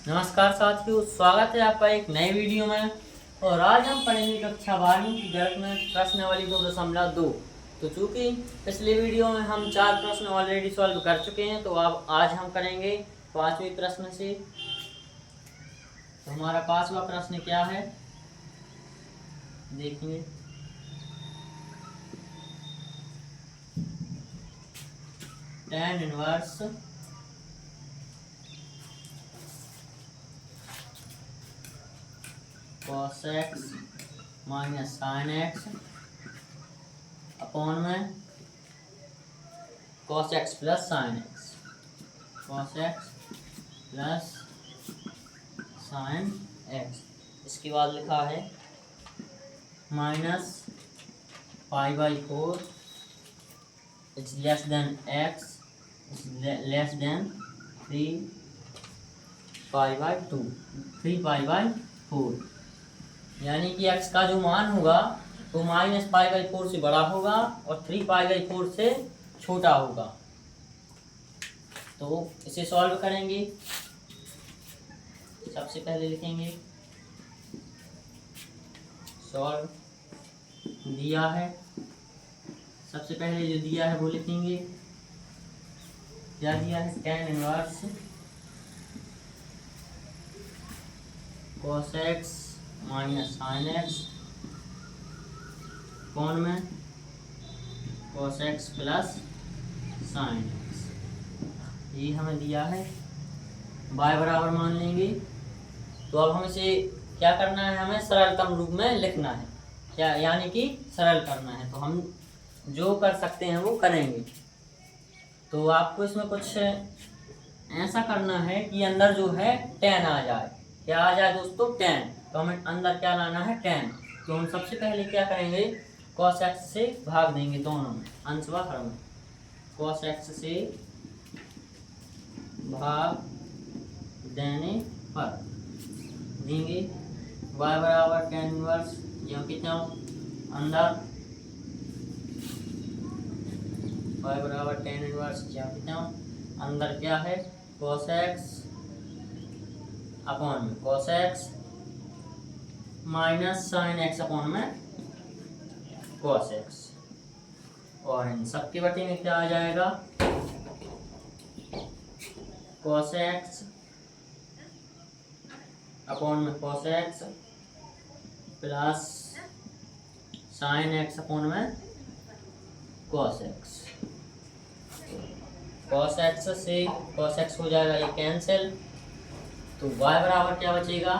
नमस्कार साथियों, स्वागत है आपका एक नए वीडियो में। और आज हम पढ़ेंगे कक्षा 12वीं की गणित में प्रश्नावली 2.2। तो चूंकि पिछले वीडियो में हम 4 प्रश्न ऑलरेडी सॉल्व कर चुके हैं, तो अब आज हम करेंगे 5वें प्रश्न से। तो हमारा 5वां प्रश्न क्या है देखेंगे। tan inverse cos x minus sine x upon में cos x plus sine x, cos x plus sine x. इसके बाद लिखा है minus pi by 4 is less then x less than 3 pi by 2, 3 pi by 4। यानी कि x का जो मान होगा तो माइनस पाई बाई 4 से बड़ा होगा और 3 पाई बाई 4 से छोटा होगा। तो इसे सॉल्व करेंगे। सबसे पहले लिखेंगे सॉल्व, दिया है। सबसे पहले जो दिया है वो लिखेंगे। क्या दिया है? tan inverse cos x minus sine x कौन में cos x plus sine x, ये हमें दिया है। y बराबर मान लेंगे। तो अब हम इसे क्या करना है, हमें सरलतम रूप में लिखना है, क्या यानी कि सरल करना है। तो हम जो कर सकते हैं वो करेंगे। तो आपको इसमें कुछ ऐसा करना है कि अंदर जो है tan आ जाए। क्या आ जाए दोस्तों? tan। तो हमें अंदर क्या लाना है? tan। तो हम सबसे पहले क्या करेंगे, cos x से भाग देंगे दोनों में, अंश व हर में। cos x से भाग देने पर देंगे y बराबर tan इनवर्स, यह कितना अंदर y बराबर tan इनवर्स यह कितना अंदर क्या है cos x अपॉन में cos x minus sine x upon में cos x। और इन सबके बटे में क्या आ जाएगा, cos x अपॉन में cos x plus sine x upon में cos x। cos x से cos x हो जाएगा ये कैंसिल। तो y बराबर क्या बचेगा,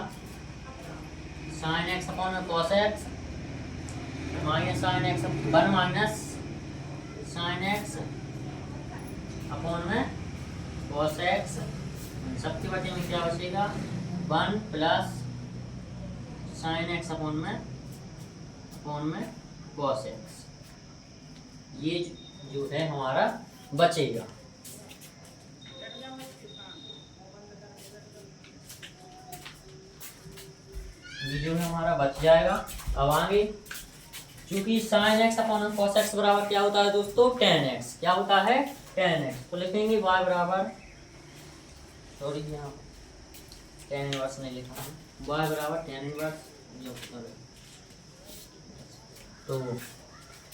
साइन एक्स अपॉन में cos x minus sine x 1 minus sine x upon में cos x। सबके बटे में क्या बचेगा 1 प्लस साइन एक्स अपॉन में cos x। ये जो है हमारा बचेगा। ये जो है हमारा बच जाएगा। अब आगे क्योंकि sine x upon cos x बराबर क्या होता है दोस्तों, tan x। क्या होता है? tan x। तो लिखेंगे y बराबर, सॉरी यहाँ tan इनवर्स नहीं लिखा है, y बराबर tan इनवर्स। तो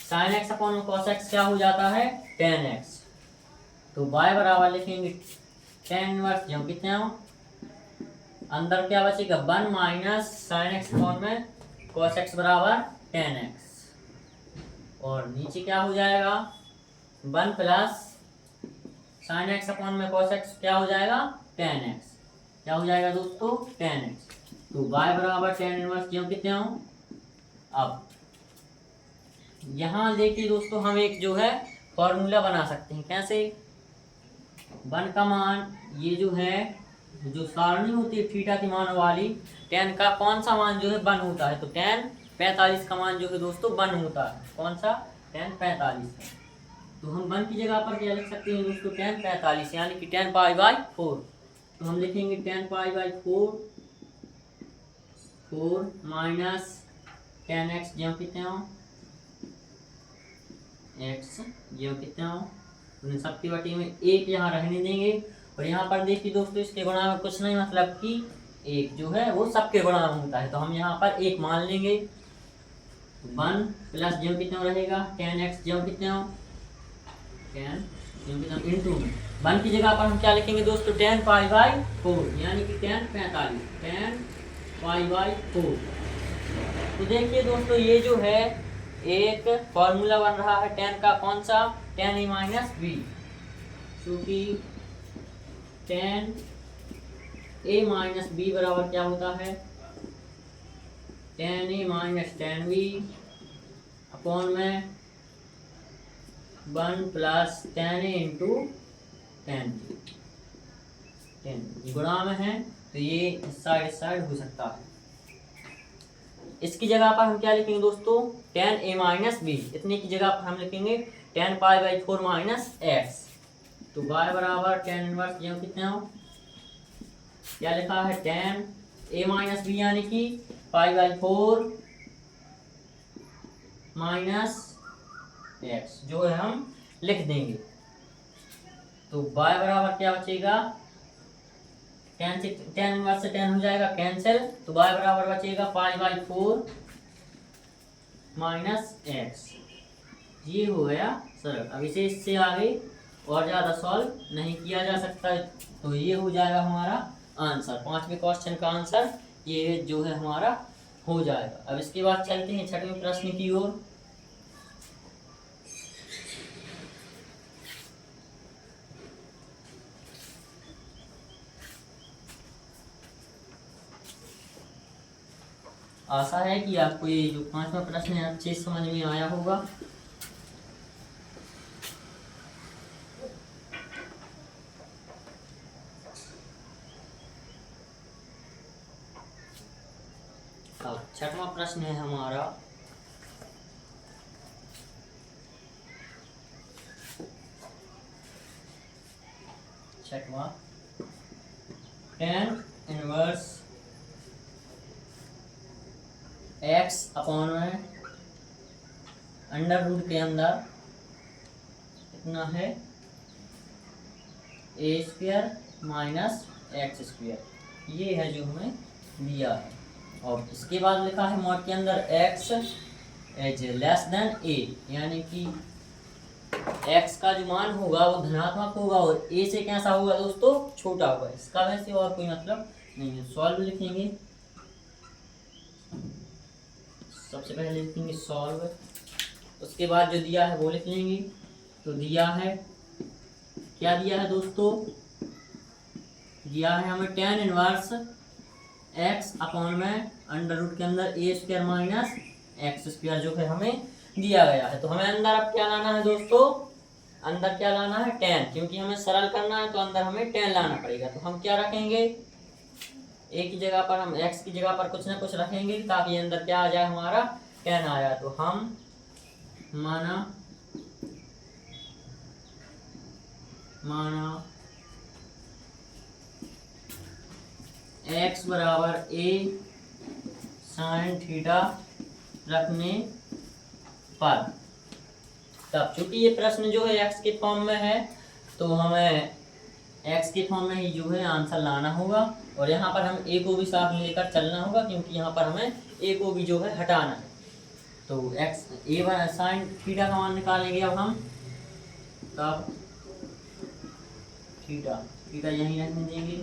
sine x upon cos x क्या हो जाता है tan x। तो y बराबर लिखेंगे tan इनवर्स, जो कितना हो अंदर क्या बचेगा 1 माइनस साइन एक्स अपॉन में cos x बराबर tan x। और नीचे क्या हो जाएगा 1 प्लस साइन एक्स अपॉन में cos x क्या हो जाएगा tan x। क्या हो जाएगा दोस्तों tan x। तो y बराबर tan इनवर्स क्यों कितने हो। अब यहाँ देखिए दोस्तों, हम एक जो है फॉर्मूला बना सकते हैं। कैसे? 1 का मान, ये जो है जो सारणी होती है थीटा की मान वाली, tan का कौन सा मान जो है 1 होता है। तो tan 45 का मान जो है दोस्तों 1 होता है। कौन सा? tan 45। तो हम 1 की जगह पर क्या लिख सकते हैं दोस्तों, tan 45 यानी कि tan पाई बाई 4। तो हम लिखेंगे tan pi by 4 minus tan x जो कितने हो x जो कितने हो, सबकी बटी में एक यहाँ रहने देंगे और यहाँ पर देखिए दोस्तों इसके गुणा में कुछ नहीं, मतलब कि एक जो है वो सबके गुणा में होता है, तो हम यहाँ पर एक मान लेंगे। 1 प्लस जो कितना रहेगा 10x जो कितना 10 जो कितना इंटू 1 की जगह पर हम क्या लिखेंगे दोस्तों 10π/4 यानी कि 10π/4। तो देखिए दोस्तों ये जो है एक फॉर्मूला बन रहा है 10 का, कौन सा 10a-b, क्योंकि 10a-b बराबर क्या होता है 10a-10b अपॉन में 1 प्लस 10a इंटू 10 गुणा में है, तो ये साइड हो सकता है। इसकी जगह पर हम क्या लिखेंगे दोस्तों 10a-b, इतने की जगह पर हम लिखेंगे 10π/4 x। तो y बराबर 10 इनवर्स जो कितना हो क्या लिखा है 10a-b यानी कि π/4 x जो है हम लिख देंगे। तो y बराबर क्या बचेगा 10 से 10 इनवर्स से 10 हो जाएगा कैंसिल, तो y बराबर बचेगा π/4 x। ये हो गया सरल। अब इसे इससे आगे और ज़्यादा सॉल्व नहीं किया जा सकता, तो ये हो जाएगा हमारा आंसर। 5वें क्वेश्चन का आंसर ये जो है हमारा हो जाएगा। अब इसके बाद चलते हैं 6वें प्रश्न की ओर। आशा है कि आपको ये जो 5वां प्रश्न है अच्छे समझ में आया होगा। अब 6वां प्रश्न है हमारा 6वां 10 इनवर्स x अपॉन में अंडर रूट के अंदर कितना है a² - x², ये है जो हमें दिया है। और इसके बाद लिखा है मॉड के अंदर x is less then a, यानी कि x का जो मान होगा वो धनात्मक होगा और a से कैसा होगा दोस्तों छोटा होगा। इसका वैसे और कोई मतलब नहीं है। सॉल्व लिखेंगे, सबसे पहले लिखेंगे सॉल्व, उसके बाद जो दिया है वो लिख लेंगे। तो दिया है क्या दिया है दोस्तों, दिया है हमें 10 इनवर्स x अपॉन में अंडर रूट के अंदर a² - x² जो है हमें दिया गया है। तो हमें अंदर अब क्या लाना है दोस्तों, अंदर क्या लाना है 10, क्योंकि हमें सरल करना है तो अंदर हमें 10 लाना पड़ेगा। तो हम क्या रखेंगे a की जगह पर हम x की जगह पर कुछ ना कुछ रखेंगे ताकि अंदर क्या आ जाए हमारा 10 आया। तो हम माना x बराबर a sin थीटा रखने पर, तब चूंकि ये प्रश्न जो है x के फॉर्म में है तो हमें x के फॉर्म में ही जो है आंसर लाना होगा। और यहाँ पर हम a को भी साथ में लेकर चलना होगा, क्योंकि यहाँ पर हमें a को भी जो है हटाना है। तो x a साइन थीटा का मान निकालेंगे अब हम, तब थीटा यहीं रखने देंगे,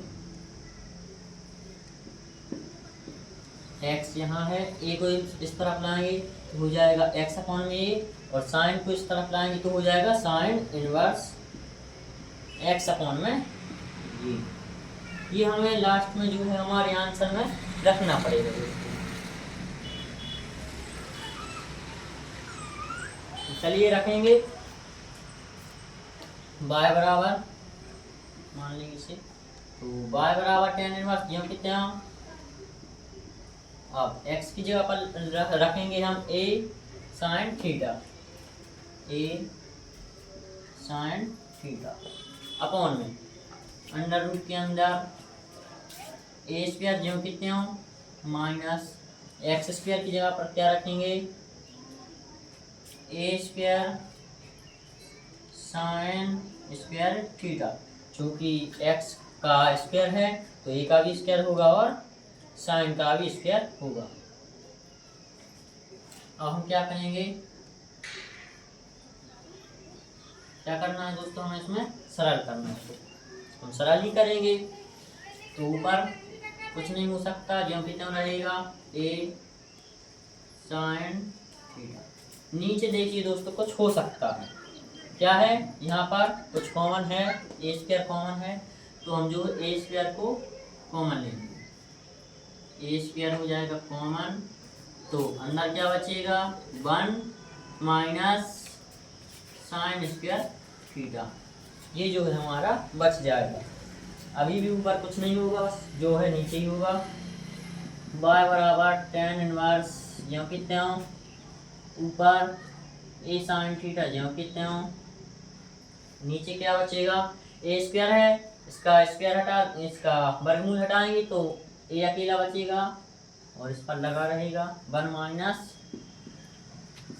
x यहाँ है, a को इस तरफ लाएंगे तो हो जाएगा x अपॉन में a, और साइन को इस तरफ लाएंगे तो हो जाएगा साइन इनवर्स x अपॉन में ये हमें लास्ट में जो है हमारे आंसर में रखना पड़ेगा दोस्तों। तो चलिए रखेंगे y बराबर मान लेंगे इसे, तो y बराबर 10 इनवर्स यहाँ कितना, अब x की जगह पर रखेंगे हम a sin थीटा अपॉन में अंडर रूट के अंदर a² जो कितने हो माइनस x² की जगह पर क्या रखेंगे a² sin² थीटा, चूँकि एक्स का स्क्वायर है तो ए का भी स्क्वायर होगा और साइन का भी स्क्वायर होगा। अब हम क्या करेंगे, क्या करना है दोस्तों, हमें इसमें सरल करना है, तो हम सरल ही करेंगे। तो ऊपर कुछ नहीं हो सकता, जो कितना रहेगा ए साइन थीटा। नीचे देखिए दोस्तों कुछ हो सकता है, क्या है, यहाँ पर कुछ कॉमन है, ए स्क्वायर कॉमन है, तो हम जो ए स्क्वायर को कॉमन लेंगे, ए स्क्वायर हो जाएगा कॉमन, तो अंदर क्या बचेगा 1 माइनस साइन स्क्वायर थीटा, ये जो है हमारा बच जाएगा। अभी भी ऊपर कुछ नहीं होगा, बस जो है नीचे ही होगा। y बराबर tan इनवर्स ज्यों की त्यों, ऊपर ए साइन थीटा ज्यों की त्यों, नीचे क्या बचेगा, ए स्क्वायर है, इसका स्क्वायर हटा, इसका वर्गमूल हटाएंगे तो ए अकेला बचेगा और इस पर लगा रहेगा 1 माइनस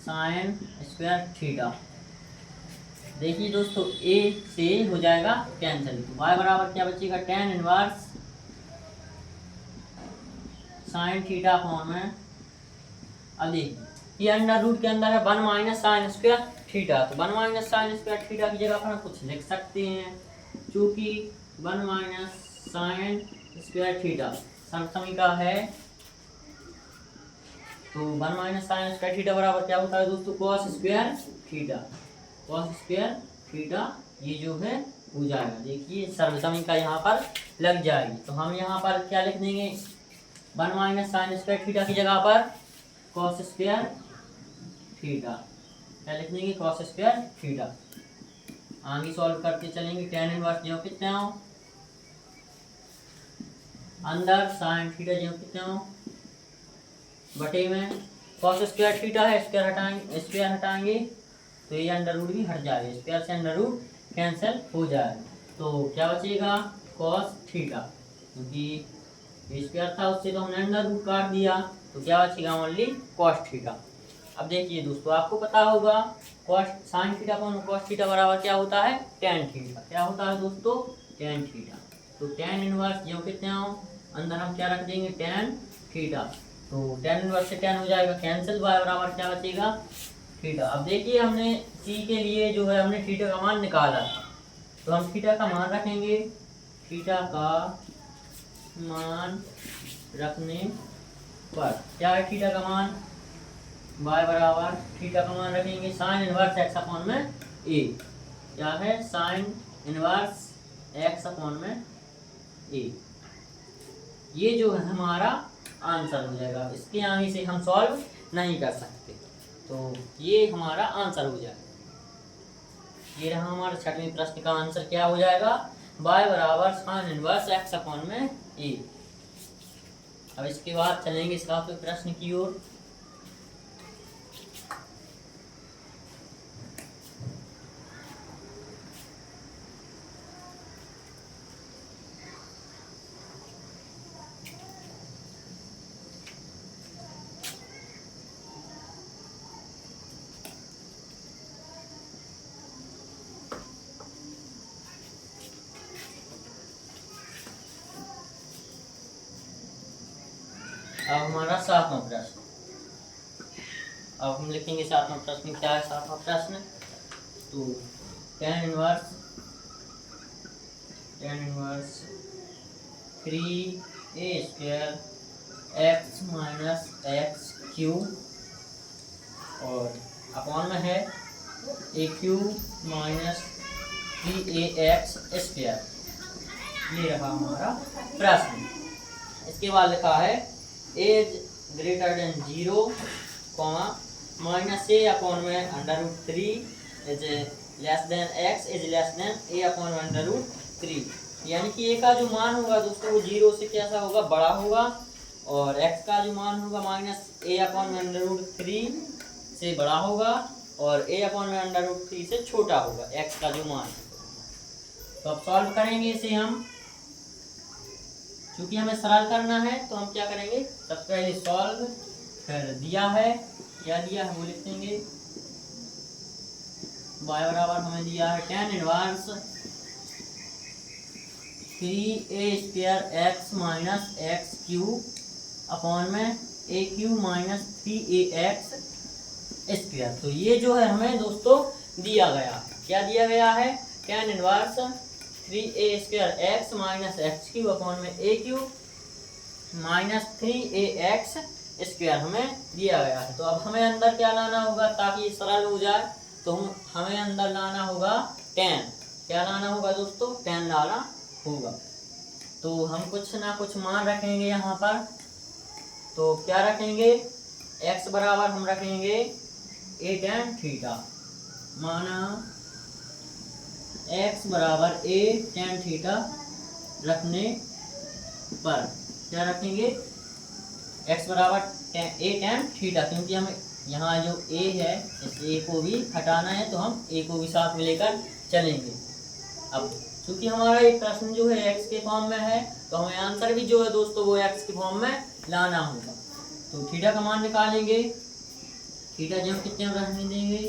साइन स्क्वायर थीटा। देखिए दोस्तों ए से हो जाएगा कैंसिल, तो y बराबर क्या बचेगा tan inverse sine theta upon में, अब देखिए ये अंडर रूट के अंदर है 1 माइनस साइन स्क्वायर थीटा, तो 1 माइनस साइन स्क्वायर थीटा की जगह पर हम कुछ लिख सकते हैं, चूँकि 1 माइनस साइन स्क्वायर थीटा समसमीका है, तो 1 माइनस साइन स्क्वायर थीटा बराबर क्या होता है दोस्तों, cos square theta, cos square theta, ये जो है हो जाएगा। देखिए सर्वसमीका यहाँ पर लग जाएगी, तो हम यहाँ पर क्या लिख देंगे, 1 माइनस साइन स्क्वायर थीटा की जगह पर कॉस स्क्वायर थीटा, क्या लिख देंगे, कॉस स्क्वायर थीटा। आगे सॉल्व करते चलेंगे, tan इनवर्स जो कितने हो, अंदर साइन थीटा जो कितने हो, बटे में कॉस स्क्वायर थीटा है, स्क्वायर हटाएंगे तो ये अंडर रूट भी हट जाएगा, स्क्वायर से अंडर रूट कैंसिल हो जाएगा, तो क्या बचेगा कॉस थीटा, क्योंकि स्क्वायर था उससे तो हमने अंडर रूट काट दिया, तो क्या बचेगा ओनली कॉस थीटा। अब देखिए दोस्तों आपको पता होगा cos sine theta upon cos theta बराबर क्या होता है tan थीटा, क्या होता है दोस्तों tan थीटा, तो tan इनवर्स जो कितने हो, अंदर हम क्या रख देंगे tan थीटा, तो tan इनवर्स से tan हो जाएगा कैंसिल, y बराबर क्या बचेगा थीटा। अब देखिए हमने c के लिए जो है हमने थीटा का मान निकाला था, तो हम थीटा का मान रखेंगे, थीटा का मान रखने पर क्या है थीटा का मान, y बराबर थीटा का मान रखेंगे साइन इनवर्स x अपॉन में a, क्या है साइन इनवर्स x अपॉन में a, ये जो है हमारा आंसर हो जाएगा, इसके आगे से हम सॉल्व नहीं कर सकते, तो ये हमारा आंसर हो जाएगा। ये रहा हमारा छठवें प्रश्न का आंसर, क्या हो जाएगा y बराबर साइन इनवर्स x अपॉन में a। अब इसके बाद चलेंगे सातवें प्रश्न की ओर। अब हमारा सातवां प्रश्न, अब हम लिखेंगे सातवां प्रश्न, क्या है सातवां प्रश्न, तो tan inverse 3a square x minus x cube और अपॉन में है a cube minus 3ax square, ये रहा हमारा प्रश्न। इसके बाद लिखा है x greater than 0 comma minus a upon में under root 3 is less than x is less than a upon under root 3, यानी कि ए का जो मान होगा दोस्तों वो 0 से कैसा होगा बड़ा होगा, और एक्स का जो मान होगा माइनस ए अपॉन में अंडर रूट 3 से बड़ा होगा, और ए अपॉन में अंडर रूट 3 से छोटा होगा एक्स का जो मान। तो अब सॉल्व करेंगे इसे हम, क्योंकि हमें सरल करना है तो हम क्या करेंगे, सबसे पहले सॉल्व, फिर दिया है, क्या दिया है वो लिख देंगे, y बराबर हमें दिया है tan inverse 3a² x minus x Q upon में a³ माइनस 3ax स्क्वायर। तो ये जो है हमें दोस्तों दिया गया है, क्या दिया गया है, tan inverse 3a² x minus x³ upon में a³ माइनस 3ax स्क्वायर हमें दिया गया है। तो अब हमें अंदर क्या लाना होगा ताकि सरल हो जाए, तो हमें अंदर लाना होगा tan। क्या लाना होगा दोस्तों, tan लाना होगा। तो हम कुछ ना कुछ मान रखेंगे यहाँ पर। तो क्या रखेंगे, x बराबर हम रखेंगे a tan थीटा, माना x बराबर a tan थीटा रखने पर क्या रखेंगे, x बराबर a tan थीटा, क्योंकि हमें यहाँ जो a है इस a को भी हटाना है, तो हम a को भी साथ में लेकर चलेंगे। अब क्योंकि हमारा ये प्रश्न जो है x के फॉर्म में है, तो हमें आंसर भी जो है दोस्तों वो x के फॉर्म में लाना होगा। तो थीटा का मान निकालेंगे, थीटा जब कितने रहने देंगे,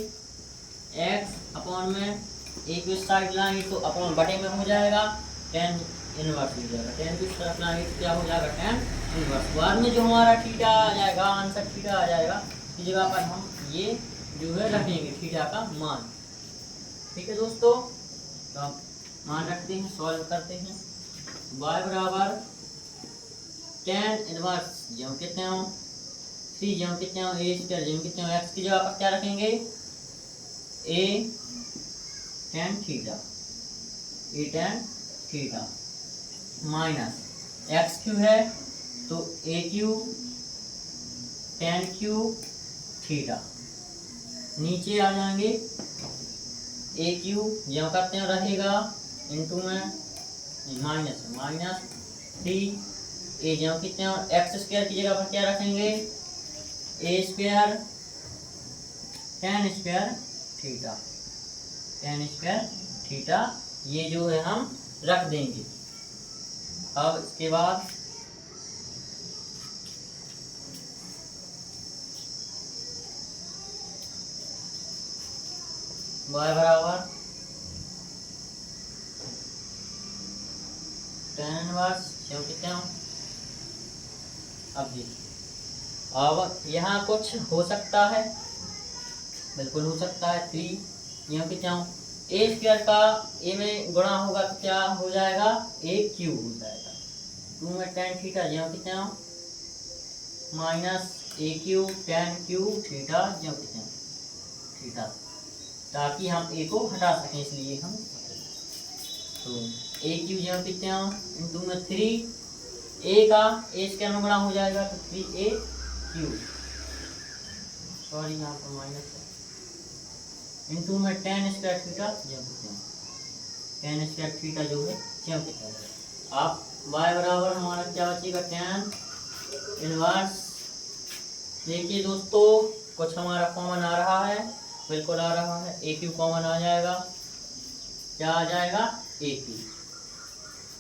x अपॉन में एक इस साइड लाएंगे तो अपॉन बटे में हो जाएगा, tan इनवर्स हो जाएगा, tan की तरफ लाएंगे तो क्या हो जाएगा, tan इनवर्स। बाद में जो हमारा थीटा आ जाएगा, आंसर थीटा आ जाएगा, इस जगह पर हम ये जो है रखेंगे थीटा का मान। ठीक है दोस्तों, तो हम मान रखते हैं, सॉल्व करते हैं। y बराबर tan इनवर्स जब कितने हो 3 जब कितने हो a² जब कितने हो x की जगह पर क्या रखेंगे, a tan theta, a tan theta minus x³ है तो a³ tan क्यूब थीटा, नीचे आ जाएंगे a³ जब करते हैं रहेगा इंटू में माइनस 3 जब कितने x² की जगह पर क्या रखेंगे, a² tan square theta, tan square theta, ये जो है हम रख देंगे। अब इसके बाद y बराबर tan इनवर्स क्यों कितने हो, अब जी अब यहाँ कुछ हो सकता है, बिल्कुल हो सकता है 3 यहाँ कितने हो, a² का a में गुणा होगा तो क्या हो जाएगा, a³ हो जाएगा, 2 में tan थीटा यहाँ कितने हो minus a³ tan cube theta यहाँ कितने थीटा, ताकि हम a को हटा सकें इसलिए हम, तो a³ यहाँ कितने हो इंटू में 3 a का a² में गुणा हो जाएगा तो 3a³, सॉरी यहाँ पर माइनस है, इंटू में tan स्क्वायर थीटा जब कितने, tan स्क्वायर थीटा जो है जब कितना। आप y बराबर हमारा क्या बचेगा, tan इनवर्स। देखिए दोस्तों कुछ हमारा कॉमन आ रहा है, बिल्कुल आ रहा है, a³ कॉमन आ जाएगा, क्या आ जाएगा a³,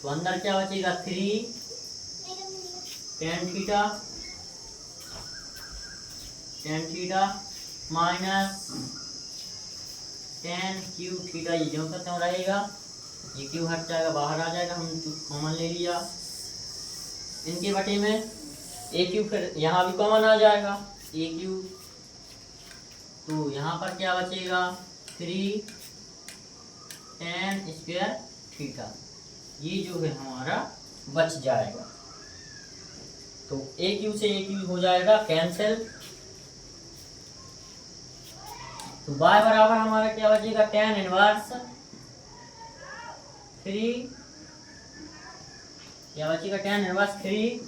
तो अंदर क्या बचेगा 3 tan theta minus tan cube theta, ये जो करते रहेगा, ये क्यू हट जाएगा, बाहर आ जाएगा, हम कॉमन ले लिया, इनके बटे में a³ फिर यहाँ भी कॉमन आ जाएगा a³, तो यहाँ पर क्या बचेगा 3 tan स्क्वायर थीटा, ये जो है हमारा बच जाएगा। तो a³ से a³ हो जाएगा कैंसिल, तो y बराबर हमारा क्या बचेगा, tan इनवर्स 3 क्या बचेगा, tan inverse 3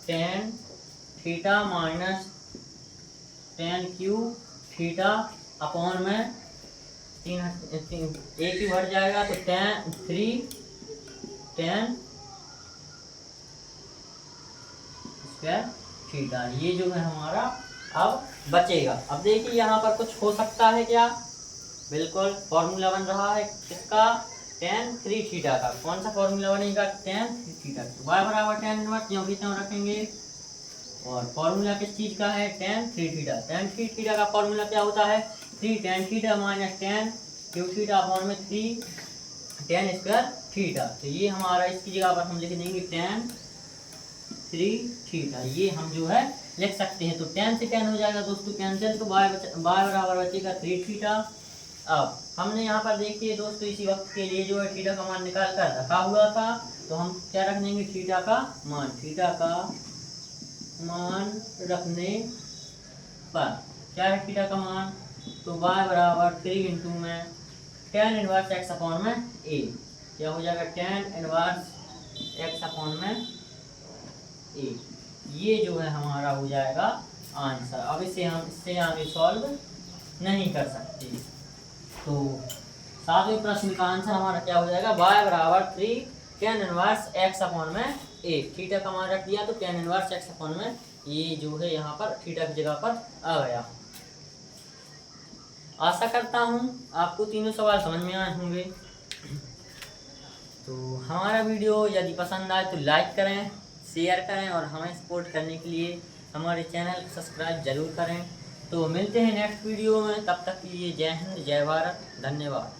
tan theta minus tan cube theta upon में 3 a³ हट जाएगा, तो tan 3 tan स्क्वायर थीटा, ये जो है हमारा अब बचेगा। अब देखिए यहाँ पर कुछ हो सकता है क्या, बिल्कुल फॉर्मूला बन रहा है किसका, tan 3 थीटा का। कौन सा फॉर्मूला बनेगा, tan 3 थीटा, y बराबर tan इनवर्स क्यों कितना रखेंगे, और फॉर्मूला किस चीज का है, tan 3 थीटा। tan 3 थीटा का फॉर्मूला क्या होता है, 3 tan theta minus tan cube theta upon में 3 tan स्क्वायर थीटा। तो ये हमारा इसकी जगह पर हम लिख देंगे tan 3 थीटा, ये हम जो है लिख सकते हैं। तो tan से tan हो जाएगा दोस्तों कैंसिल, तो y बराबर बचेगा 3 थीटा। अब हमने यहाँ पर देखिए दोस्तों इसी वक्त के लिए जो है थीटा का मान निकाल कर रखा हुआ था, तो हम क्या रख देंगे, थीटा का मान रखने पर क्या है थीटा का मान, तो y बराबर 3 इंटू में tan इनवर्स x अपॉन में a, क्या हो जाएगा tan इनवर्स x अपॉन में a, ये जो है हमारा हो जाएगा आंसर। अब इसे हम इससे आगे सॉल्व नहीं कर सकते। तो सातवें प्रश्न का आंसर हमारा क्या हो जाएगा, y बराबर 3 tan इनवर्स x अपॉन में a, थीटा का मान रख दिया तो tan इनवर्स x अपॉन में ये जो है यहाँ पर थीटा की जगह पर आ गया। आशा करता हूँ आपको तीनों सवाल समझ में आए होंगे। तो हमारा वीडियो यदि पसंद आए तो लाइक करें, शेयर करें और हमें सपोर्ट करने के लिए हमारे चैनल को सब्सक्राइब जरूर करें। तो मिलते हैं नेक्स्ट वीडियो में, तब तक के लिए जय हिंद, जय भारत, धन्यवाद।